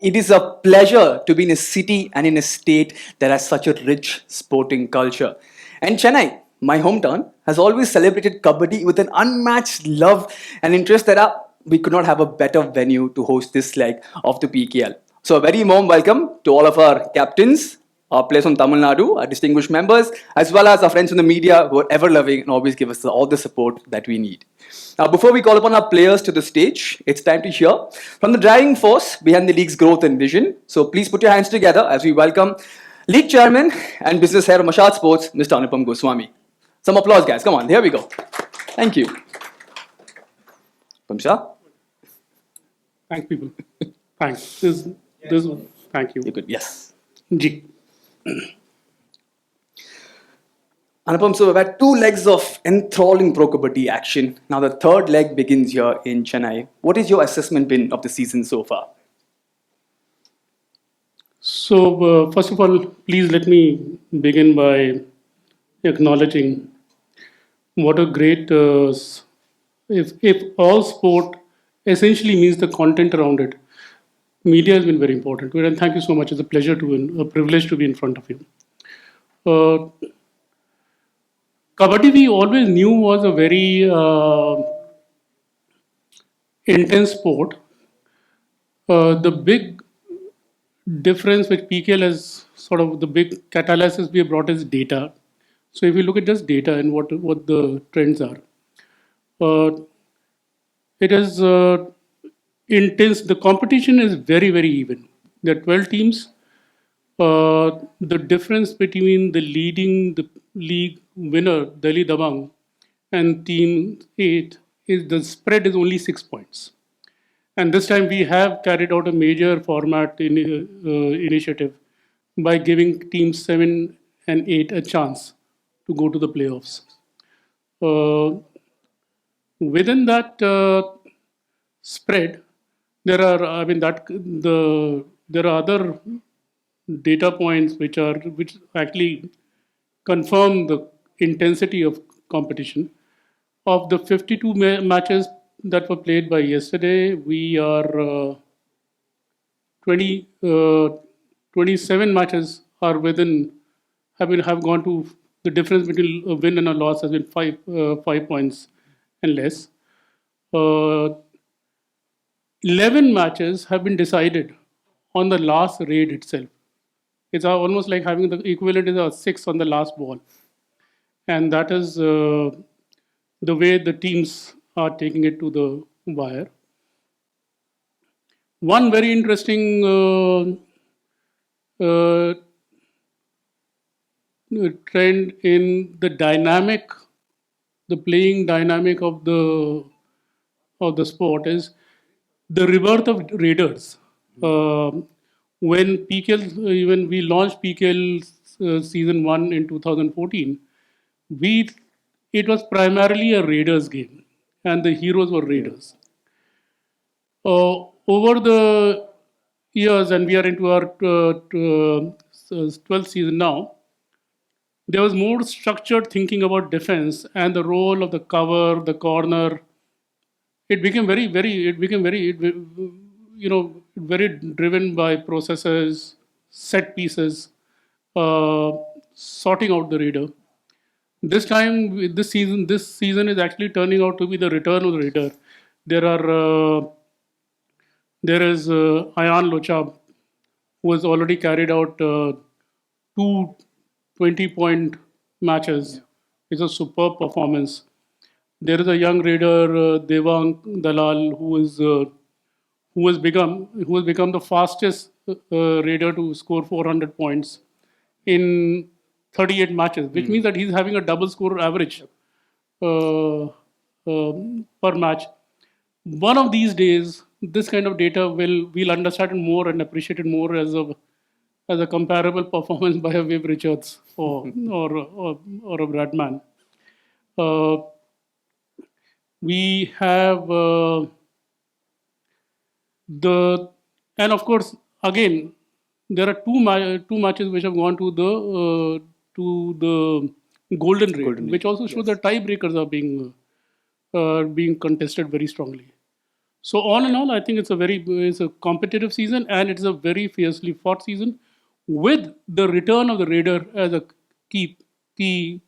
It is a pleasure to be in a city and in a state that has such a rich sporting culture. And Chennai, my hometown, has always celebrated Kabaddi with an unmatched love and interest that we could not have a better venue to host this leg of the PKL. So, a very warm welcome to all of our captains, our players from Tamil Nadu, our distinguished members, as well as our friends from the media who are ever loving and always give us all the support that we need. Now, before we call upon our players to the stage, it's time to hear from the driving force behind the league's growth and vision. So please put your hands together as we welcome League Chairman and Business Head of Mashad Sports, Mr. Anupam Goswami. Some applause, guys. Come on, here we go. Thank you. Pamsha? Thanks, people. Thanks. This one. Thank you. You could, yes. G. Anupam, so we've had two legs of enthralling pro kabaddi action. Now the third leg begins here in Chennai. What is your assessment been of the season so far? So, first of all, please let me begin by acknowledging what a great, if all sport essentially means the content around it, media has been very important. And thank you so much. It's a pleasure a privilege to be in front of you. Kabaddi we always knew was a very intense sport. The big difference which PKL has sort of the big catalysis we have brought is data. So if you look at just data and what the trends are, it is intense. The competition is very even. There are 12 teams. The difference between the league winner, Delhi Dabang, and team 8 is the spread is only 6 points. And this time we have carried out a major format initiative by giving teams 7 and 8 a chance to go to the playoffs. Within that spread, there are other data points which actually confirm the intensity of competition. Of the 52 matches that were played by yesterday, we are 27 matches are have gone to the difference between a win and a loss has been 5 points and less. 11 matches have been decided on the last raid itself. It's almost like having the equivalent is a 6 on the last ball. And that is the way the teams are taking it to the wire. One very interesting trend in the playing dynamic of the sport is the rebirth of raiders. When we launched PKL season 1 in 2014, it was primarily a raiders game, and the heroes were raiders. Over the years, and we are into our 12th season now, there was more structured thinking about defense and the role of the cover, the corner. It became very driven by processes, set pieces, sorting out the raider. This season is actually turning out to be the return of the raider. There is Ayan Lochab, who has already carried out 20-point matches. It's a superb performance. There is a young raider, Devang Dalal, who has become the fastest raider to score 400 points in 38 matches, which means that he's having a double score average per match. One of these days, this kind of data we'll understand it more and appreciate it more as a comparable performance by a Viv Richards or a Bradman. We have and of course again there are two matches which have gone to the golden raid, which also shows that tiebreakers are being contested very strongly. So all in all, I think it's a competitive season and it's a very fiercely fought season, with the return of the Raider as a key theme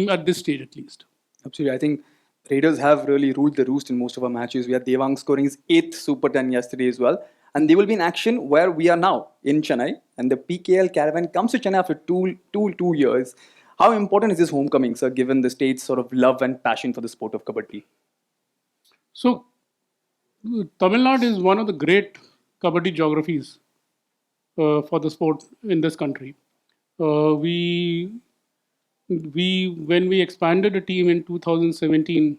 at this stage at least. Absolutely. I think Raiders have really ruled the roost in most of our matches. We had Devang scoring his eighth Super 10 yesterday as well. And they will be in action where we are now in Chennai. And the PKL caravan comes to Chennai after two years. How important is this homecoming, sir, given the state's sort of love and passion for the sport of Kabaddi? So Tamil Nadu is one of the great Kabaddi geographies for the sport in this country. We when we expanded the team in 2017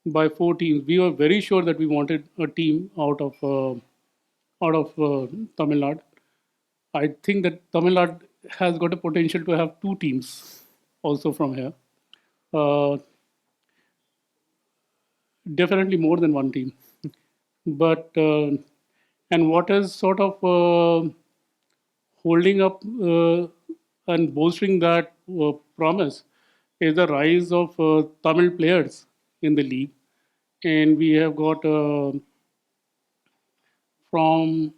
by 4 teams, we were very sure that we wanted a team out of Tamil Nadu. I think that Tamil Nadu has got a potential to have 2 teams also from here. Uh, Definitely more than 1 team. But and what is sort of holding up and bolstering that promise is the rise of Tamil players in the league, and we have got from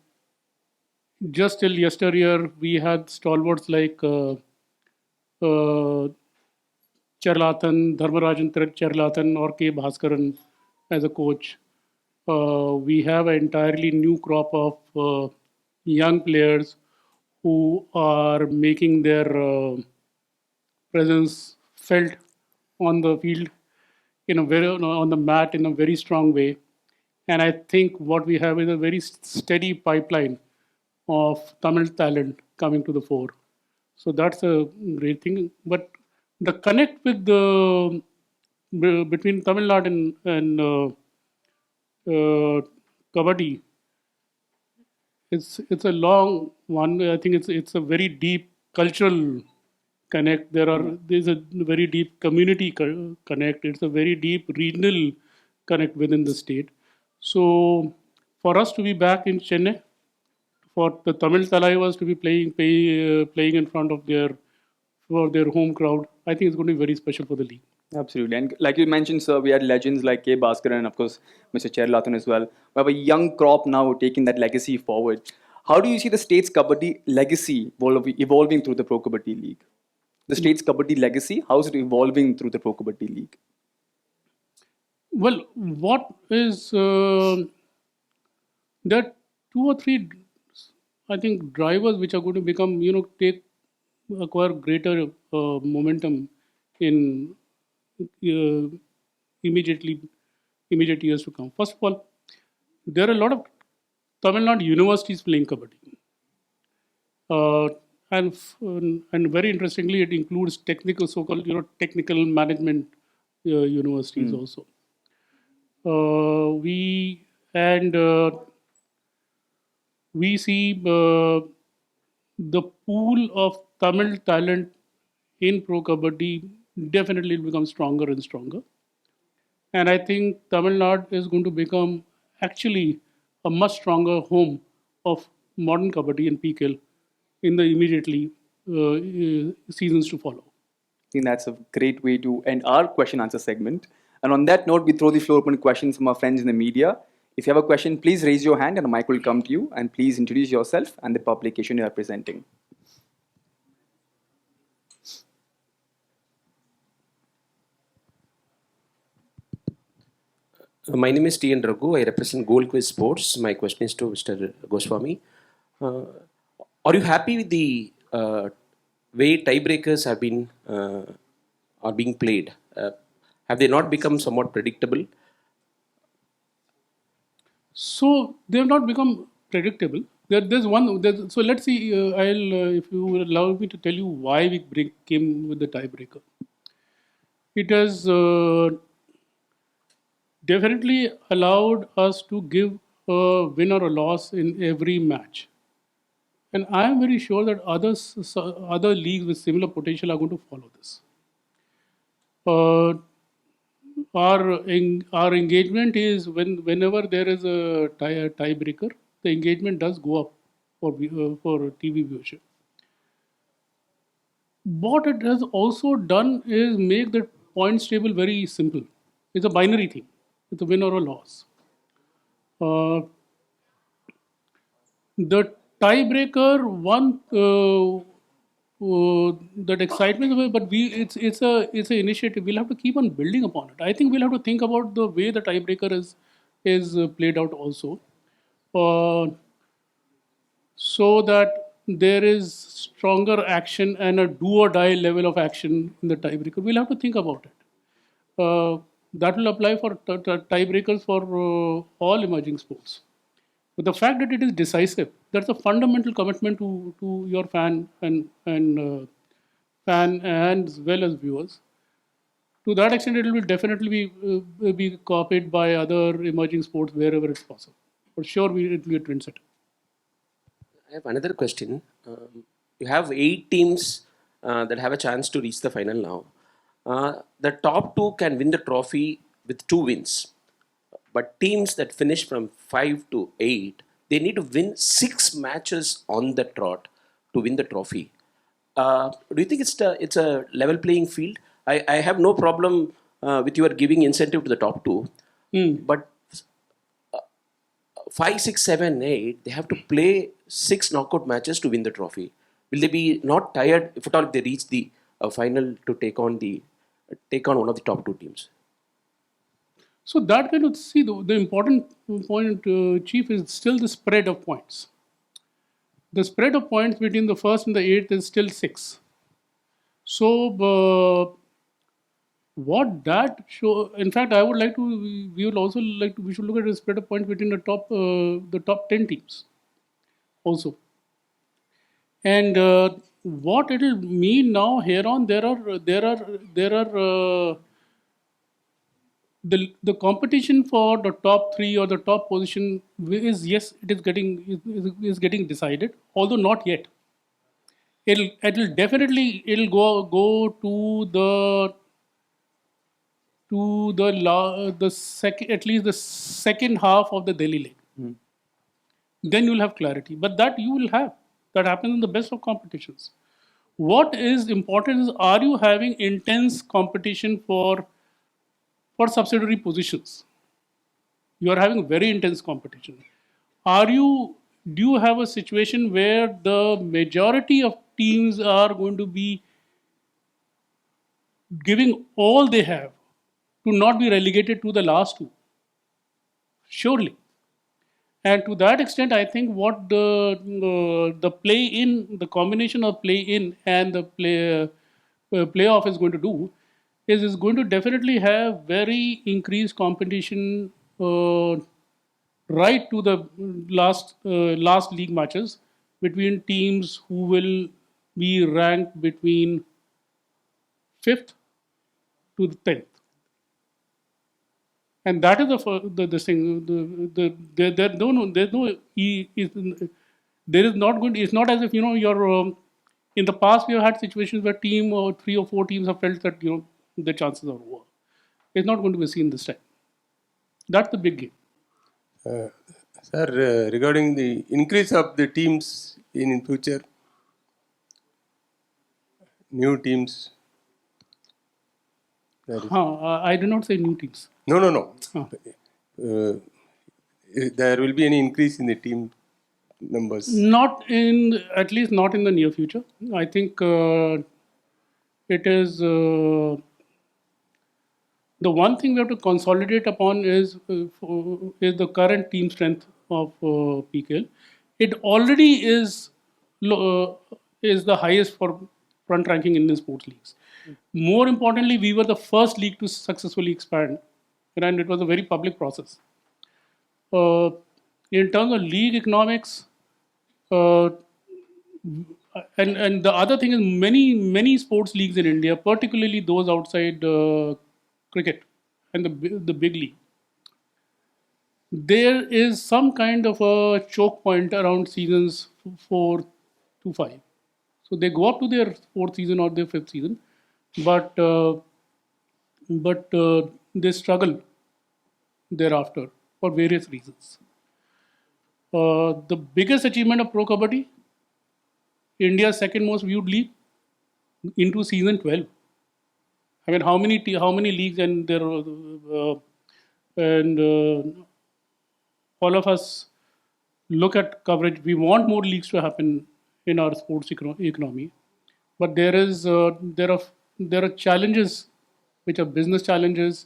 just till yesteryear we had stalwarts like Charlatan, Dharmarajan Charlatan, or K. Bhaskaran as a coach. We have an entirely new crop of young players who are making their presence felt on the field in a very on the mat in a very strong way. And I think what we have is a very steady pipeline of Tamil talent coming to the fore. So that's a great thing. But the connect with the between Tamil Nadu and Kabaddi, it's a long one. I think it's a very deep cultural connect. There's a very deep community connect. It's a very deep regional connect within the state. So for us to be back in Chennai, for the Tamil Talaivas to be playing in front of their home crowd, I think it's going to be very special for the league. Absolutely. And like you mentioned, sir, we had legends like K. Bhaskar and, of course, Mr. Cherlathan as well. We have a young crop now taking that legacy forward. How do you see the state's Kabaddi legacy evolving through the Pro Kabaddi League? The state's Kabaddi legacy, how is it evolving through the Pro Kabaddi League? Well, what is there are 2 or 3, I think, drivers which are going to become, acquire greater momentum in uh, immediately immediate years to come. First of all, there are a lot of Tamil Nadu universities playing kabaddi, uh, and very interestingly, it includes technical, so-called technical management universities also. We and We see the pool of Tamil talent in Pro Kabaddi definitely will become stronger and stronger. And I think Tamil Nadu is going to become actually a much stronger home of modern Kabaddi and PKL in the immediately seasons to follow. I think that's a great way to end our question answer segment. And on that note, we throw the floor open to questions from our friends in the media. If you have a question, please raise your hand and a mic will come to you. And please introduce yourself and the publication you are presenting. My name is T. N. Raghu. I represent Gold Quiz Sports. My question is to Mr. Goswami. Are you happy with the way tiebreakers are being played? Have they not become somewhat predictable? So they have not become predictable. So let's see. If you will allow me to tell you why we came with the tiebreaker. It has definitely allowed us to give a win or a loss in every match. And I am very sure that other leagues with similar potential are going to follow this. Uh, our engagement is whenever there is a tiebreaker, the engagement does go up for TV viewership. What it has also done is make the points table very simple. It's a binary thing. It's a win or a loss. Uh, the tiebreaker one, that excitement, but it's an initiative. We'll have to keep on building upon it. I think we'll have to think about the way the tiebreaker is played out also, uh, so that there is stronger action and a do or die level of action in the tiebreaker. We'll have to think about it. That will apply for tiebreakers for all emerging sports. But the fact that it is decisive, that's a fundamental commitment to your fan and as well as viewers. To that extent, it will definitely be copied by other emerging sports wherever it's possible. For sure, it will be a trendsetter. I have another question. You have 8 teams that have a chance to reach the final now. The top two can win the trophy with 2 wins. But teams that finish from 5 to 8, they need to win 6 matches on the trot to win the trophy. Do you think it's a level playing field? I have no problem with your giving incentive to the top two, but 5, 6, 7, 8, they have to play 6 knockout matches to win the trophy. Will they be not tired if at all if they reach the final to take on one of the top 2 teams? So that kind of see the important point, Chief, is still the spread of points. The spread of points between the first and the eighth is still 6. So what that show? In fact, I would like to. We will also like to. We should look at the spread of points between the top 10 teams, also. And what it will mean now here on, there are the competition for the top 3 or the top position is, yes, it is getting decided, although not yet. It'll definitely go to the second, at least the second half of the Delhi League. Then you'll have clarity. But that you will have. That happens in the best of competitions. What is important is, are you having intense competition for subsidiary positions? You are having very intense competition. Do you have a situation where the majority of teams are going to be giving all they have to not be relegated to the last 2? Surely. And to that extent, I think what the play in, the combination of play in and the playoff is going to do is going to definitely have very increased competition right to the last league matches between teams who will be ranked between 5th to the 10th. And that is the thing. There is not going. It's not as if you're. In the past, we have had situations where 3 or 4 teams have felt that the chances are over. It's not going to be seen this time. That's the big game. Sir, regarding the increase of the teams in future, new teams. I do not say new teams. No. There will be any increase in the team numbers? At least not in the near future. I think it is the one thing we have to consolidate upon is the current team strength of PKL. It already is the highest for front ranking Indian sports leagues. More importantly, we were the first league to successfully expand, and it was a very public process. In terms of league economics, and the other thing is, many sports leagues in India, particularly those outside cricket and the big league, there is some kind of a choke point around seasons 4 to 5. So they go up to their 4th season or their 5th season, but they struggle thereafter for various reasons. The biggest achievement of Pro Kabaddi, India's second most viewed league, into season 12. I mean, how many leagues and and all of us look at coverage. We want more leagues to happen in our sports economy, but there are challenges which are business challenges.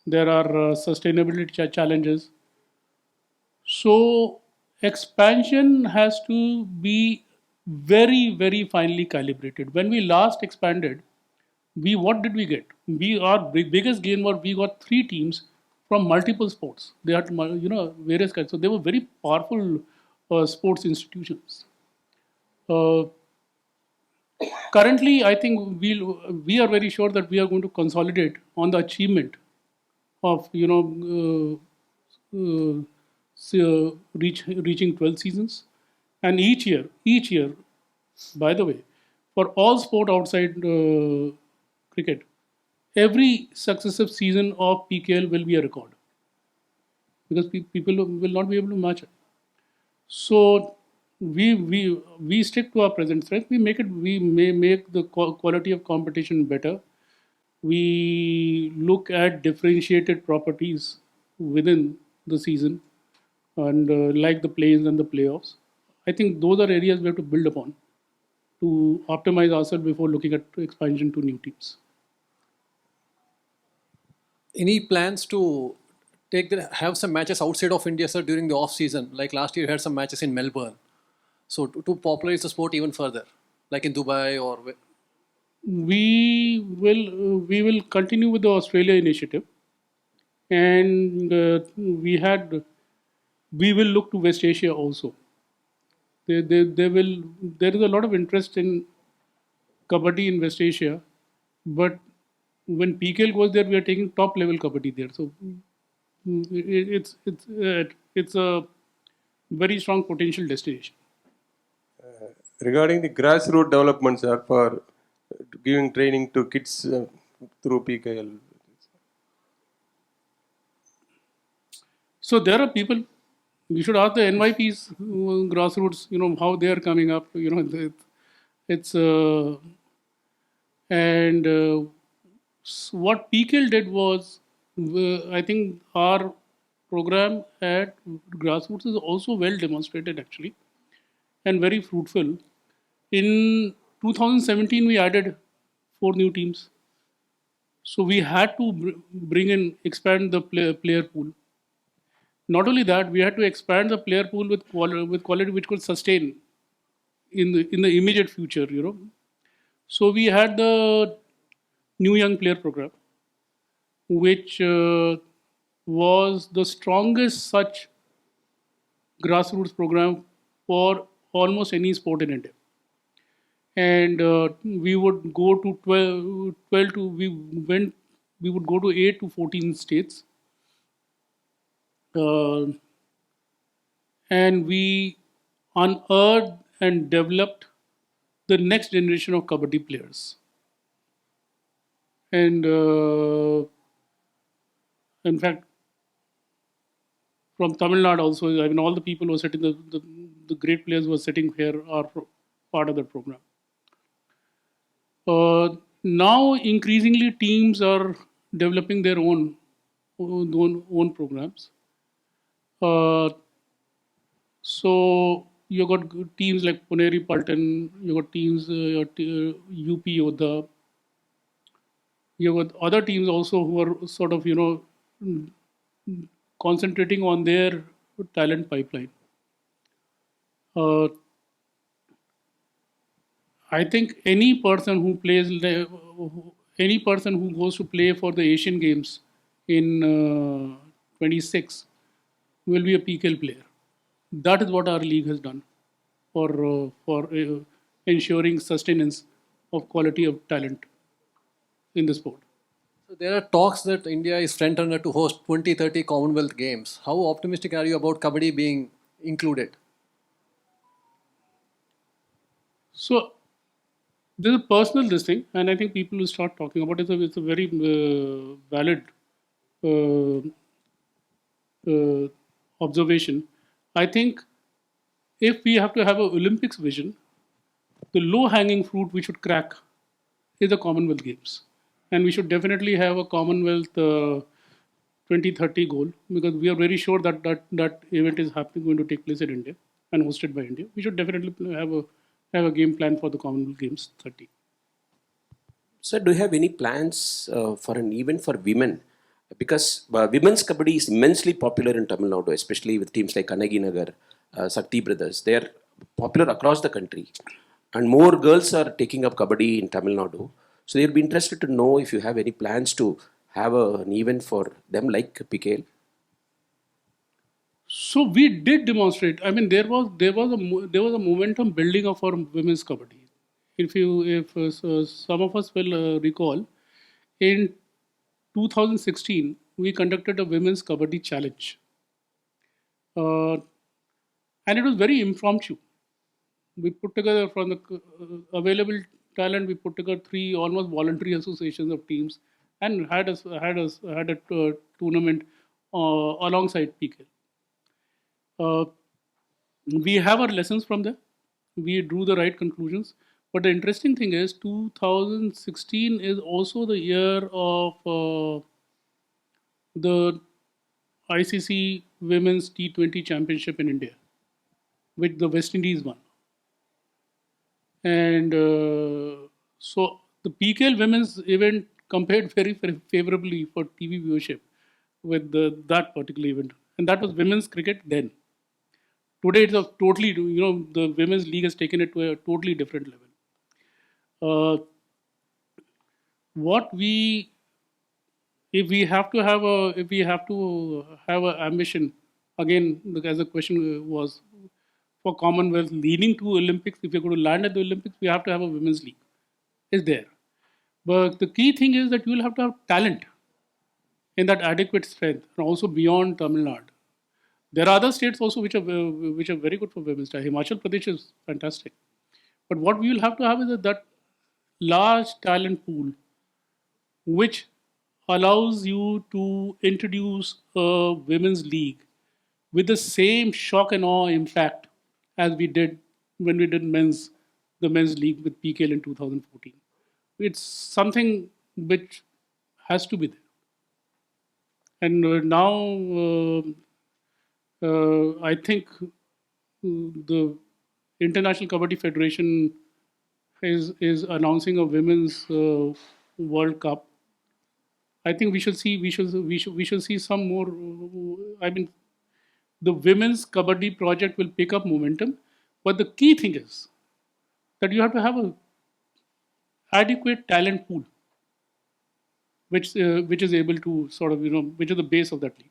There are sustainability challenges. So expansion has to be very, very finely calibrated. When we last expanded, we what did we get? We our biggest gain was we got three teams from multiple sports. They had various kinds. So they were very powerful sports institutions. Uh, Currently, I think we are very sure that we are going to consolidate on the achievement of reaching 12 seasons, and each year, by the way, for all sport outside cricket, every successive season of PKL will be a record because people will not be able to match it. So we stick to our present strength. We may make the quality of competition better. We look at differentiated properties within the season, and like the plays and the playoffs. I think those are areas we have to build upon to optimize ourselves before looking at expansion to new teams. Any plans to have some matches outside of India, sir, during the off season? Like last year, you had some matches in Melbourne. So to popularize the sport even further, like in Dubai or We will continue with the Australia initiative, and we will look to West Asia also. There is a lot of interest in Kabaddi in West Asia, but when PKL goes there, we are taking top level Kabaddi there. So it's a very strong potential destination. Regarding the grassroots developments for giving training to kids through PKL. So there are people. We should ask the NYPs, grassroots, how they are coming up. It's and what PKL did was, I think our program at grassroots is also well demonstrated actually, and very fruitful. In 2017, we added 4 new teams. So we had to expand the player pool. Not only that, we had to expand the player pool with quality which could sustain in the immediate future. So we had the new young player program, which was the strongest such grassroots program for almost any sport in India. And we would go to 12 to we would go to 8 to 14 states, and we unearthed and developed the next generation of Kabaddi players. And in fact, from Tamil Nadu also, I mean, all the people who are sitting, the great players who are sitting here are part of that program. Now, increasingly, teams are developing their own programs. So you got teams like Puneri Paltan, you got teams UP Yodha, you got other teams also who are sort of concentrating on their talent pipeline. I think any person who goes to play for the Asian Games in 26 will be a PKL player. That is what our league has done for ensuring sustenance of quality of talent in the sport. So there are talks that India is front runner to host 2030 Commonwealth Games. How optimistic are you about Kabaddi being included? So there's a personal this thing, and I think people will start talking about it. It's a very valid observation. I think if we have to have an Olympics vision, the low-hanging fruit we should crack is the Commonwealth Games. And we should definitely have a Commonwealth 2030 goal, because we are very sure that that event is going to take place in India and hosted by India. We should definitely have a game plan for the Commonwealth Games 30. Sir, do you have any plans for an event for women? Because women's kabaddi is immensely popular in Tamil Nadu, especially with teams like Kanagi Nagar, Sakti Brothers. They are popular across the country. And more girls are taking up kabaddi in Tamil Nadu. So they'll be interested to know if you have any plans to have an event for them like PKL. So we did demonstrate. I mean, there was a momentum building up for women's kabaddi. If some of us will recall, in 2016 we conducted a women's kabaddi challenge, and it was very impromptu. We put together from the available talent. We put together 3 almost voluntary associations of teams, and had a tournament alongside PKL. We have our lessons from there. We drew the right conclusions. But the interesting thing is, 2016 is also the year of the ICC Women's T20 Championship in India, which the West Indies won. And so the PKL Women's event compared very, very favorably for TV viewership with that particular event. And that was women's cricket then. Today it's a totally, the women's league has taken it to a totally different level. If we have to have a ambition, again, as the question was, for Commonwealth leading to Olympics, if you're going to land at the Olympics, we have to have a women's league. It's there. But the key thing is that you will have to have talent in that adequate strength, and also beyond Tamil Nadu. There are other states also which are very good for women's. Himachal Pradesh is fantastic. But what we will have to have is that large talent pool, which allows you to introduce a women's league with the same shock and awe impact as we did when we did the men's league with PKL in 2014. It's something which has to be there. And now I think the International Kabaddi Federation is announcing a women's World Cup. I think we should see some more. I mean, the women's kabaddi project will pick up momentum, but the key thing is that you have to have a adequate talent pool, which is able to sort of which is the base of that league.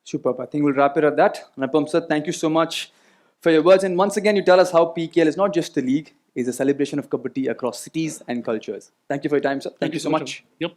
Superb. I think we'll wrap it at that. Anupam sir, thank you so much for your words. And once again, you tell us how PKL is not just a league, it's a celebration of kabaddi across cities and cultures. Thank you for your time, sir. Thank you so much. Yep.